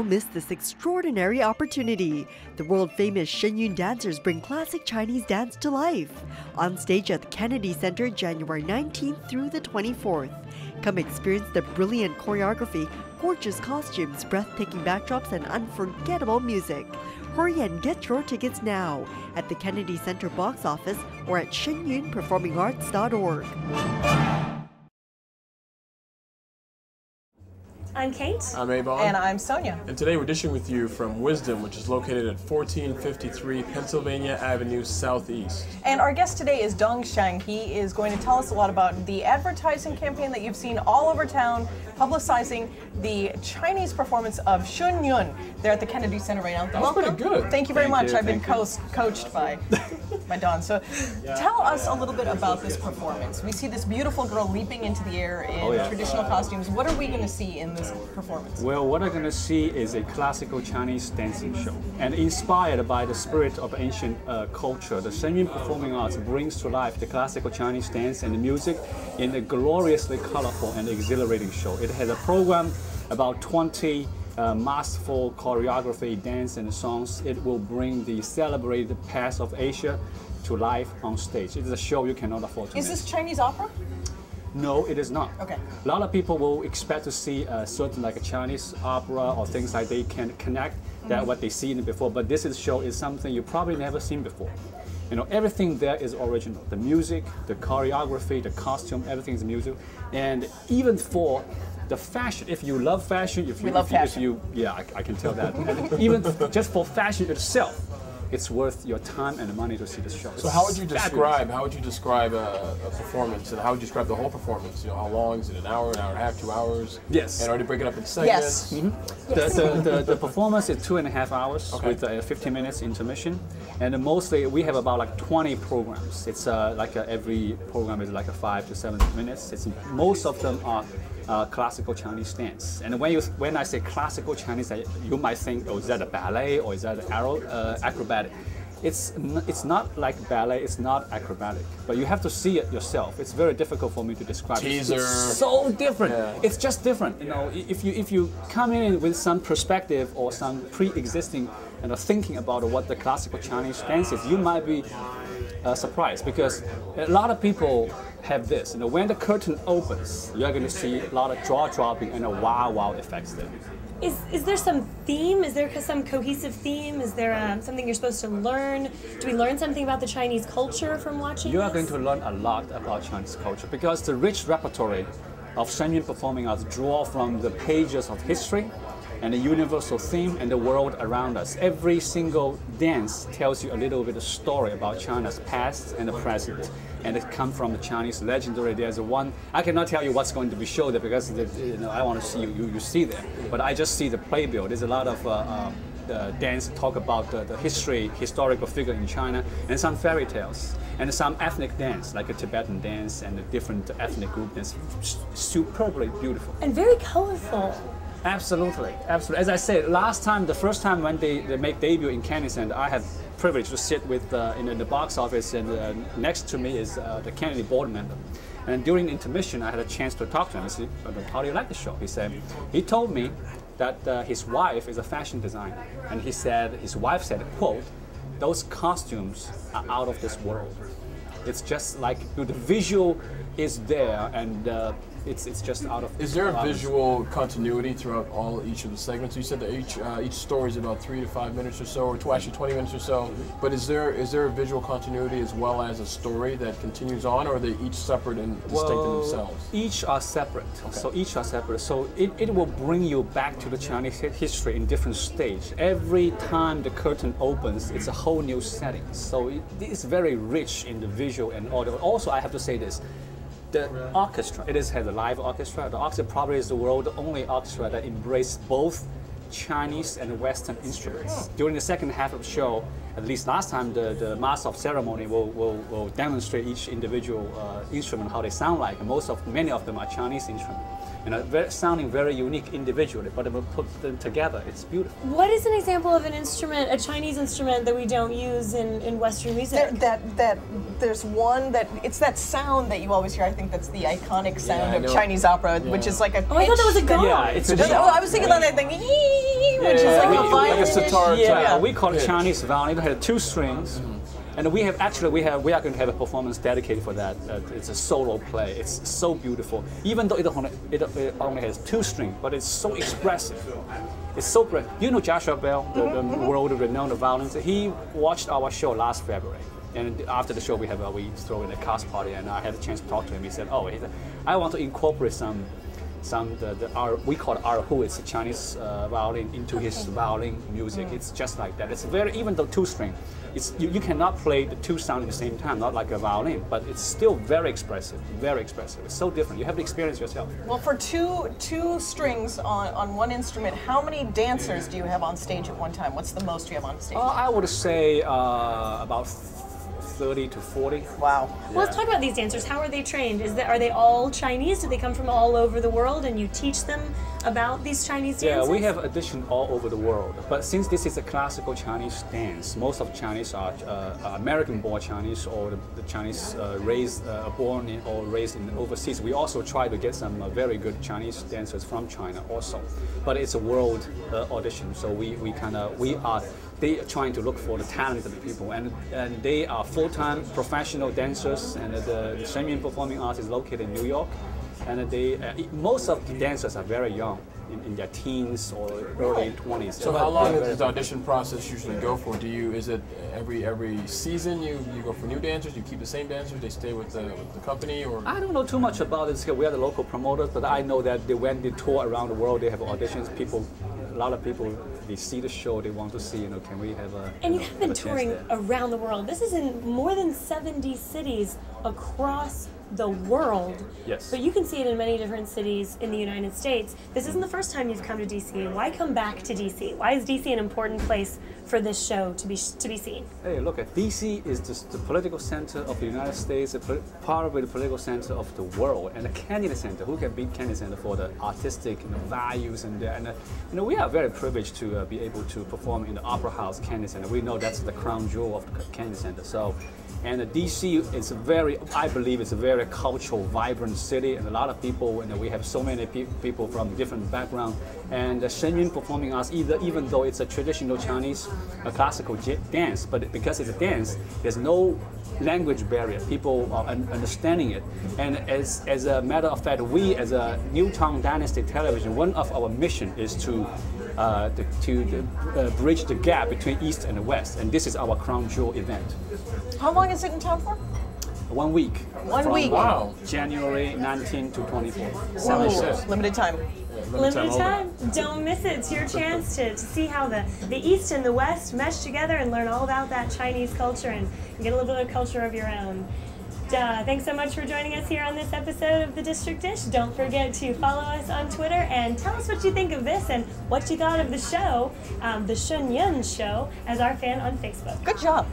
miss this extraordinary opportunity. The world-famous Shenyun dancers bring classic Chinese dance to life. On stage at the Kennedy Center January 19th through the 24th. Come experience the brilliant choreography, gorgeous costumes, breathtaking backdrops, and unforgettable music. Hurry and get your tickets now at the Kennedy Center box office or at shenyunperformingarts.org. I'm Kate. I'm Ebong. And I'm Sonya. And today we're dishing with you from Wisdom, which is located at 1453 Pennsylvania Avenue Southeast. And our guest today is Xiang. He is going to tell us a lot about the advertising campaign that you've seen all over town, publicizing the Chinese performance of Shenyun there at the Kennedy Center right now. That was pretty good. Thank you very much. I've been coached by Don. So tell us a little bit about this performance. We see this beautiful girl leaping into the air in traditional costumes. What are we going to see in this performance? Well, what I'm going to see is a classical Chinese dancing show. And inspired by the spirit of ancient culture, the Shenyun Performing Arts brings to life the classical Chinese dance and the music in a gloriously colorful and exhilarating show. It has a program about 20 masterful choreography, dance, and songs. It will bring the celebrated past of Asia to life on stage. It is a show you cannot afford to miss. Is this Chinese opera? No, it is not. Okay. A lot of people will expect to see a certain like a Chinese opera or things like they can connect that what they seen before, but this show is something you probably never seen before. You know, everything there is original. The music, the choreography, the costume, everything is music. And even for the fashion, if you love fashion, I can tell that. And even just for fashion itself, it's worth your time and money to see this show. So how would you describe a performance, and how would you describe the whole performance? You know, how long is it? An hour and a half, 2 hours? Yes. And already break it up in segments? Yes. The performance is 2.5 hours with a 15 minutes intermission, and mostly we have about like 20 programs. It's every program is like a 5 to 7 minutes. Most of them are classical Chinese dance. And when I say classical Chinese, you might think, oh, is that a ballet or is that acrobatic? It's not like ballet, it's not acrobatic, but you have to see it yourself. It's very difficult for me to describe. Teaser. It's so different. Yeah. It's just different. You know, if you come in with some perspective or some pre-existing thinking about what the classical Chinese dance is, you might be surprised, because a lot of people have this. You know, when the curtain opens, you're going to see a lot of jaw-dropping and wow effects there. Is there some theme? Is there some cohesive theme? Is there something you're supposed to learn? Do we learn something about the Chinese culture from watching You are going to learn a lot about Chinese culture, because the rich repertoire of Shenyun Performing Arts draw from the pages of history and the universal theme and the world around us. Every single dance tells you a little bit of story about China's past and the present. And it comes from the Chinese legendary. There's one, I cannot tell you what's going to be shown there, because I want to see you see there. But I just see the playbill. There's a lot of dance talk about the historical figure in China, and some fairy tales, and some ethnic dance, like a Tibetan dance and a different ethnic group dance. Superbly beautiful. And very colorful. Absolutely, absolutely. As I said, the first time when they make debut in Kennedy Center, I had privilege to sit with in the box office, and next to me is the Kennedy board member. And during intermission, I had a chance to talk to him. I said, "How do you like the show?" He told me that his wife is a fashion designer, and his wife said, quote, "Those costumes are out of this world. It's just like the visual is there, and it's just out of." Is there a visual continuity throughout each of the segments? You said that each story is about 3 to 5 minutes or so, or actually 20 minutes or so. But is there a visual continuity as well as a story that continues on, or are they each separate and distinct in themselves? Each are separate. Okay. So each are separate. So it will bring you back to the Chinese history in different stages. Every time the curtain opens, it's a whole new setting. So it is very rich in the visual and audio. Also, I have to say this. The orchestra, has a live orchestra. The orchestra probably is the world's only orchestra that embraces both Chinese and Western instruments. During the second half of the show, at least last time, the master of ceremony will demonstrate each individual instrument, how they sound like. And many of them are Chinese instruments. Sounding very unique individually, but if we put them together, it's beautiful. What is an example of an instrument, a Chinese instrument, that we don't use in Western music? There's one it's that sound that you always hear. I think that's the iconic sound of Chinese opera, which is like a pitch. Oh, I thought that was a gong. Yeah, it's a I was thinking about that thing. which is like a like a violin. sitar Yeah, type. we call it pitch. Chinese violin. It had 2 strings. And we are going to have a performance dedicated for that. It's a solo play. It's so beautiful. Even though it only has 2 strings, but it's so expressive. It's so great. You know Joshua Bell, the world-renowned violinist. He watched our show last February. And after the show, we throw in a cast party, and I had a chance to talk to him. He said, I want to incorporate we call it erhu, it's a Chinese violin, into his violin music. It's just like that. It's even though 2 string, you cannot play the 2 sounds at the same time, not like a violin, but it's still very expressive, very expressive. It's so different. You have to experience yourself. Well, for two strings on one instrument, how many dancers do you have on stage at one time? What's the most you have on stage? I would say about 30 to 40. Wow. Well, let's talk about these dancers. How are they trained? Are they all Chinese? Do they come from all over the world and you teach them about these Chinese dances? Yeah, we have auditioned all over the world. But since this is a classical Chinese dance, most of Chinese are American-born Chinese, or the Chinese born or raised in overseas. We also try to get some very good Chinese dancers from China also. But it's a world audition, so they are trying to look for the talented people, and they are full-time professional dancers, and the Shenyun Performing Arts is located in New York, and most of the dancers are very young, in their teens or early 20s. So how long does the audition process usually go for? Is it every season you go for new dancers, you keep the same dancers, they stay with the company, or? I don't know too much about it. We are the local promoters, but I know that when they tour around the world, they have auditions. A lot of people, they see the show, they want to see, can we have a... And you have been touring around the world. This is in more than 70 cities across the world. Yes. But you can see it in many different cities in the United States. This isn't the first time you've come to DC. Why come back to DC? Why is DC an important place for this show to be seen? Hey, look, DC is just the political center of the United States, probably the political center of the world, and the Kennedy Center. Who can beat Kennedy Center for the artistic values? And we are very privileged to be able to perform in the Opera House Kennedy Center. We know that's the crown jewel of the Kennedy Center. And DC is I believe it's a very cultural, vibrant city, and a lot of people, we have so many people from different backgrounds. And the Shenyun Performing Arts, even though it's a traditional Chinese classical dance, but because it's a dance, there's no language barrier. People are understanding it. And as a matter of fact, we as a New Tang Dynasty television, one of our mission is to bridge the gap between East and the West, and this is our crown jewel event. How long is it in town for? 1 week. 1 week. Wow. January 19 to 24. Whoa. 7 shows. Limited time. Limited time. Don't miss it. It's your chance to see how the East and the West mesh together and learn all about that Chinese culture and get a little bit of culture of your own. Thanks so much for joining us here on this episode of The District Dish. Don't forget to follow us on Twitter and tell us what you think of this and what you thought of the show, the Shenyun show, as our fan on Facebook. Good job.